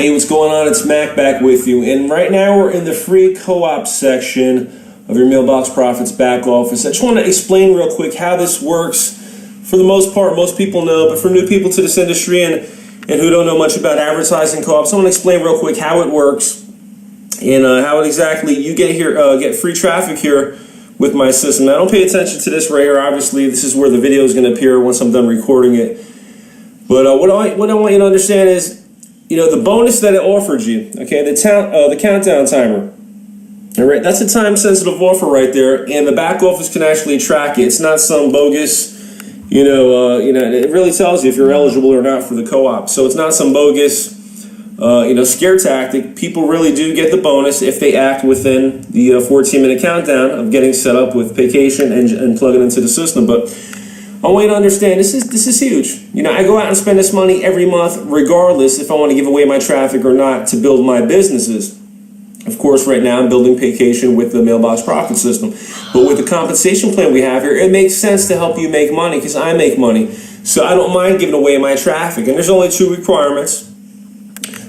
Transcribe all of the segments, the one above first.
Hey, what's going on? It's Mac back with you. And right now we're in the free co-op section of your Mailbox Profits back office. I just want to explain real quick how this works. For the most part, most people know, but for new people to this industry and who don't know much about advertising co-ops, I want to explain real quick how it works and how exactly you get free traffic here with my system. Now, don't pay attention to this right here. Obviously, this is where the video is going to appear once I'm done recording it. But what I want you to understand is, the bonus that it offered you, okay, the countdown timer. All right, that's a time-sensitive offer right there, and the back office can actually track it. It's not some bogus, it really tells you if you're eligible or not for the co-op. So it's not some bogus, scare tactic. People really do get the bonus if they act within the 14-minute countdown of getting set up with Vacation and plug it into the system. But I want you to understand, this is huge. I go out and spend this money every month, regardless if I want to give away my traffic or not, to build my businesses. Of course, right now I'm building Vacation with the Mailbox Profit system. But with the compensation plan we have here, it makes sense to help you make money because I make money. So I don't mind giving away my traffic. And there's only 2 requirements.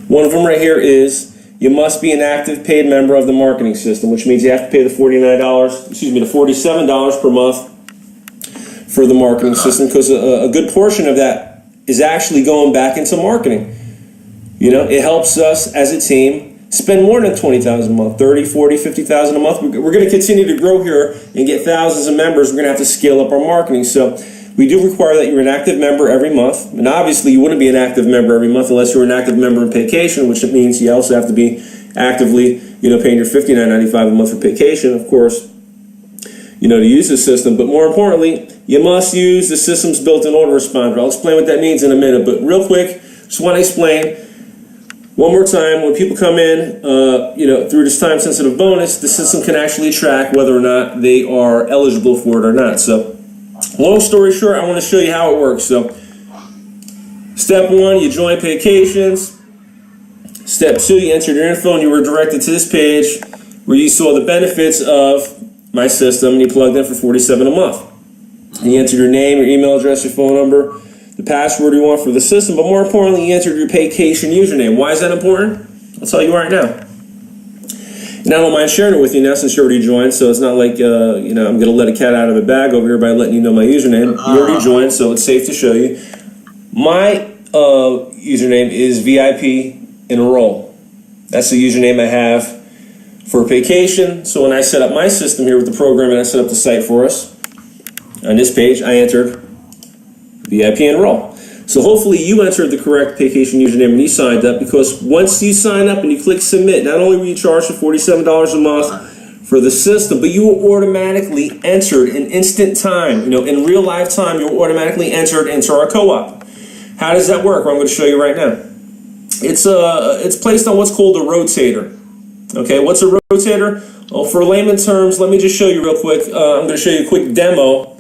One of them right here is you must be an active paid member of the marketing system, which means you have to pay the $47 per month for the marketing system, because a good portion of that is actually going back into marketing. It helps us as a team spend more than $20,000 a month, $30,000, $40,000, $50,000 a month. We're going to continue to grow here and get thousands of members. We're going to have to scale up our marketing. So we do require that you're an active member every month. And obviously you wouldn't be an active member every month unless you're an active member in Vacation, which means you also have to be actively, paying your $59.95 a month for Vacation, of course, to use the system. But more importantly, you must use the system's built-in autoresponder. I'll explain what that means in a minute. But real quick, just want to explain one more time, when people come in, through this time-sensitive bonus, the system can actually track whether or not they are eligible for it or not. So, long story short, I want to show you how it works. So, step 1, you join Vacations. Step 2, you enter your info and you were directed to this page where you saw the benefits of my system and you plugged in for $47 a month. And you entered your name, your email address, your phone number, the password you want for the system, but more importantly, you entered your Vacation username. Why is that important? I'll tell you right now. And I don't mind sharing it with you now since you already joined, so it's not like, I'm going to let a cat out of a bag over here by letting you know my username. You already joined, so it's safe to show you. My username is VIP Enroll. That's the username I have for Vacation. So when I set up my system here with the program and I set up the site for us, on this page, I entered VIP Enroll. So hopefully you entered the correct Vacation username when you signed up, because once you sign up and you click submit, not only will you charge for $47 a month for the system, but you will automatically entered in instant time, in real life time, you're automatically entered into our co-op. How does that work? Well, I'm going to show you right now. It's placed on what's called a rotator. Okay, what's a rotator? Well, for layman terms, let me just show you real quick. I'm going to show you a quick demo.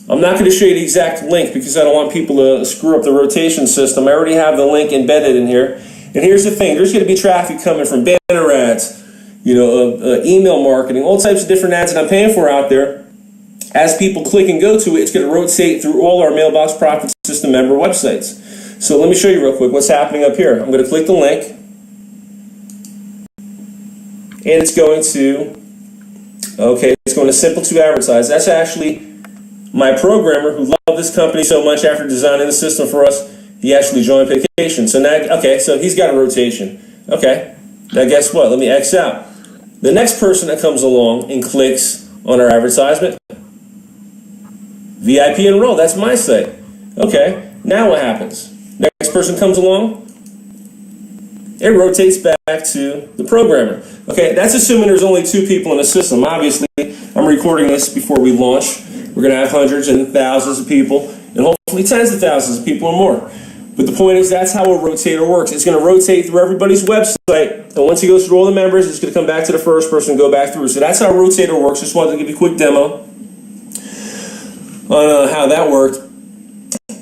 I'm not going to show you the exact link because I don't want people to screw up the rotation system. I already have the link embedded in here. And here's the thing. There's going to be traffic coming from banner ads, email marketing, all types of different ads that I'm paying for out there. As people click and go to it, it's going to rotate through all our Mailbox Profit System member websites. So let me show you real quick what's happening up here. I'm going to click the link. And it's going to Simple to Advertise. That's actually my programmer who loved this company so much after designing the system for us, he actually joined Vacation. So now, so he's got a rotation. Okay, now guess what? Let me X out. The next person that comes along and clicks on our advertisement, VIP Enroll, that's my site. Okay, now what happens? Next person comes along, it rotates back to the programmer. Okay, that's assuming there's only 2 people in the system. Obviously, I'm recording this before we launch. We're going to have hundreds and thousands of people, and hopefully tens of thousands of people or more. But the point is, that's how a rotator works. It's going to rotate through everybody's website, and once it goes through all the members, it's going to come back to the first person and go back through. So that's how a rotator works. Just wanted to give you a quick demo on how that worked.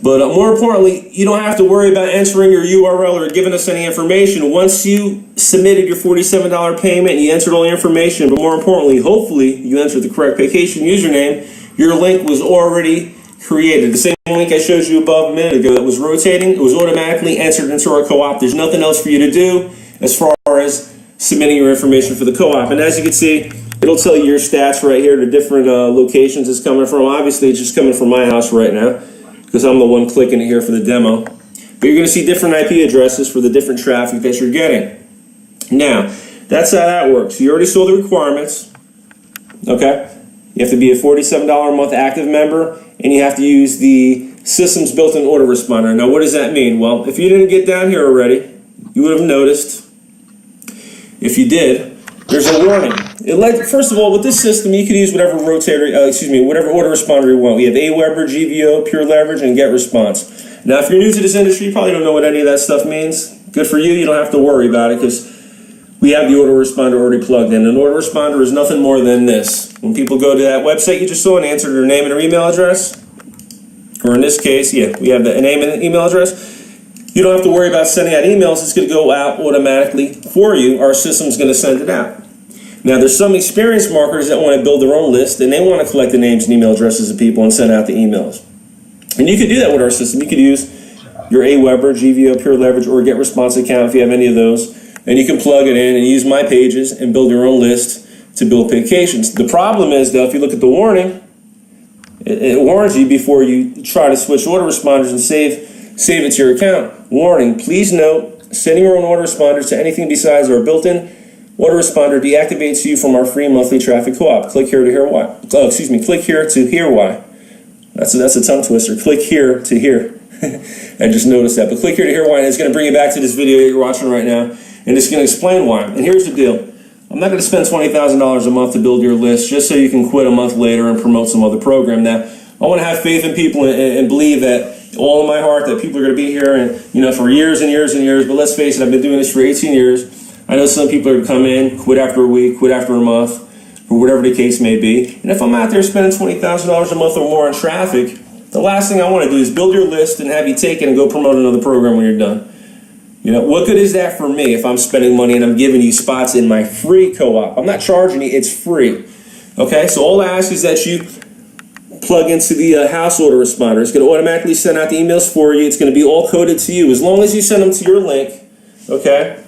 But more importantly, you don't have to worry about entering your URL or giving us any information. Once you submitted your $47 payment, you entered all the information, but more importantly, hopefully, you entered the correct Vacation username, your link was already created. The same link I showed you above a minute ago that was rotating, it was automatically entered into our co-op. There's nothing else for you to do as far as submitting your information for the co-op. And as you can see, it'll tell you your stats right here, the different locations it's coming from. Obviously, it's just coming from my house right now because I'm the one clicking it here for the demo. But you're going to see different IP addresses for the different traffic that you're getting. Now, that's how that works. You already saw the requirements, okay? You have to be a $47 a month active member, and you have to use the system's built-in autoresponder. Now, what does that mean? Well, if you didn't get down here already, you would have noticed. If you did, there's a warning. First of all, with this system, you can use whatever whatever autoresponder you want. We have AWeber, GVO, Pure Leverage, and GetResponse. Now, if you're new to this industry, you probably don't know what any of that stuff means. Good for you. You don't have to worry about it because we have the autoresponder already plugged in. An autoresponder is nothing more than this. When people go to that website you just saw and answer their name and their email address, or in this case, yeah, we have the name and email address, you don't have to worry about sending out emails. It's going to go out automatically for you. Our system's going to send it out. Now, there's some experienced marketers that want to build their own list, and they want to collect the names and email addresses of people and send out the emails. And you could do that with our system. You could use your AWeber, GVO, Pure Leverage, or GetResponse account if you have any of those. And you can plug it in and use My Pages and build your own list to build applications. The problem is, though, if you look at the warning, it warns you before you try to switch autoresponders and save it to your account. Warning, please note, sending your own autoresponders to anything besides our built-in autoresponder deactivates you from our free monthly traffic co-op. Click here to hear why. Click here to hear why. That's a tongue twister. Click here to hear. I just noticed that. But click here to hear why, and it's going to bring you back to this video that you're watching right now, and it's going to explain why. And here's the deal. I'm not going to spend $20,000 a month to build your list just so you can quit a month later and promote some other program. Now, I want to have faith in people and believe that all in my heart that people are going to be here and for years and years and years. But let's face it, I've been doing this for 18 years. I know some people are going to come in, quit after a week, quit after a month, or whatever the case may be. And if I'm out there spending $20,000 a month or more on traffic, the last thing I want to do is build your list and have you take it and go promote another program when you're done. What good is that for me if I'm spending money and I'm giving you spots in my free co-op? I'm not charging you, it's free. Okay, so all I ask is that you plug into the house autoresponder. It's going to automatically send out the emails for you. It's going to be all coded to you. As long as you send them to your link, okay,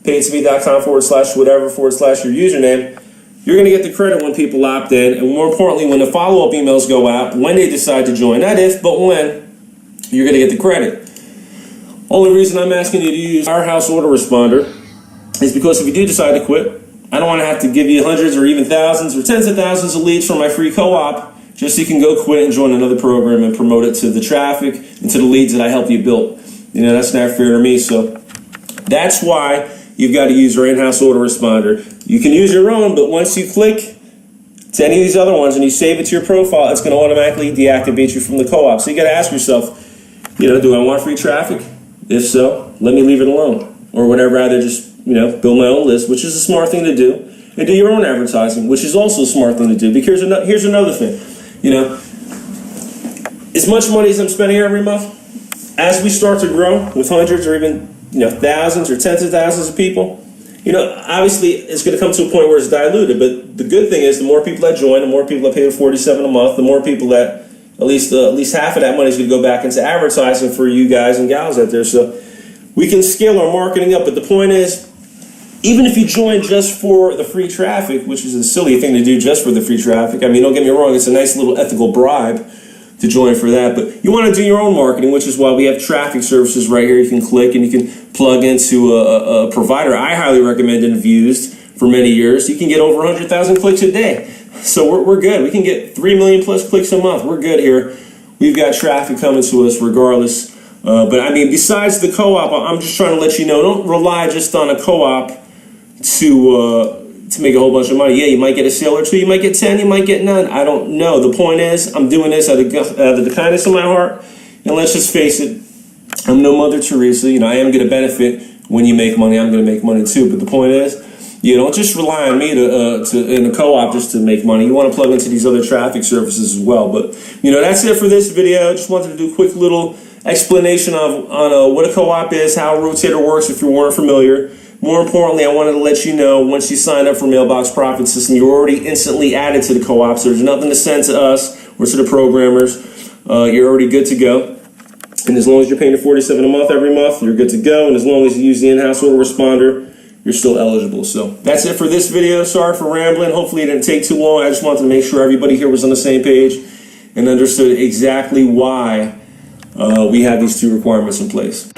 paidtome.com/whatever/your username, you're going to get the credit when people opt in, and more importantly, when the follow-up emails go out, when they decide to join. Not if, but when, you're going to get the credit. Only reason I'm asking you to use our house autoresponder is because if you do decide to quit, I don't want to have to give you hundreds or even thousands or tens of thousands of leads from my free co-op just so you can go quit and join another program and promote it to the traffic and to the leads that I help you build. That's not fair to me. So that's why you've got to use our in-house autoresponder. You can use your own, but once you click to any of these other ones and you save it to your profile, it's going to automatically deactivate you from the co-op. So you got to ask yourself, do I want free traffic? If so, let me leave it alone. Or would I rather just, build my own list, which is a smart thing to do, and do your own advertising, which is also a smart thing to do. Because here's another thing. As much money as I'm spending every month, as we start to grow with hundreds or even thousands or tens of thousands of people, obviously it's going to come to a point where it's diluted. But the good thing is, the more people that join, the more people that pay $47 a month, the more people that at least half of that money is going to go back into advertising for you guys and gals out there. So we can scale our marketing up. But the point is, even if you join just for the free traffic, which is a silly thing to do just for the free traffic, don't get me wrong, it's a nice little ethical bribe to join for that, but you want to do your own marketing, which is why we have traffic services right here. You can click and you can plug into a provider I highly recommend and have used for many years. You can get over 100,000 clicks a day. So we're good. We can get 3 million plus clicks a month. We're good here. We've got traffic coming to us regardless. But besides the co-op, I'm just trying to let you know, don't rely just on a co-op to make a whole bunch of money. Yeah, you might get a sale or two, you might get 10, you might get none. I don't know. The point is, I'm doing this out of the kindness of my heart. And let's just face it, I'm no Mother Teresa. I am going to benefit when you make money. I'm going to make money too. But the point is, don't just rely on me in a co-op just to make money. You want to plug into these other traffic services as well. But that's it for this video. I just wanted to do a quick little explanation on what a co-op is, how a rotator works if you weren't familiar. More importantly, I wanted to let you know, once you sign up for Mailbox Profits System, you're already instantly added to the co-op, so there's nothing to send to us or to the programmers. you're already good to go. And as long as you're paying the $47 a month every month, you're good to go. And as long as you use the in-house autoresponder, you're still eligible. So that's it for this video. Sorry for rambling. Hopefully it didn't take too long. I just wanted to make sure everybody here was on the same page and understood exactly why we have these two requirements in place.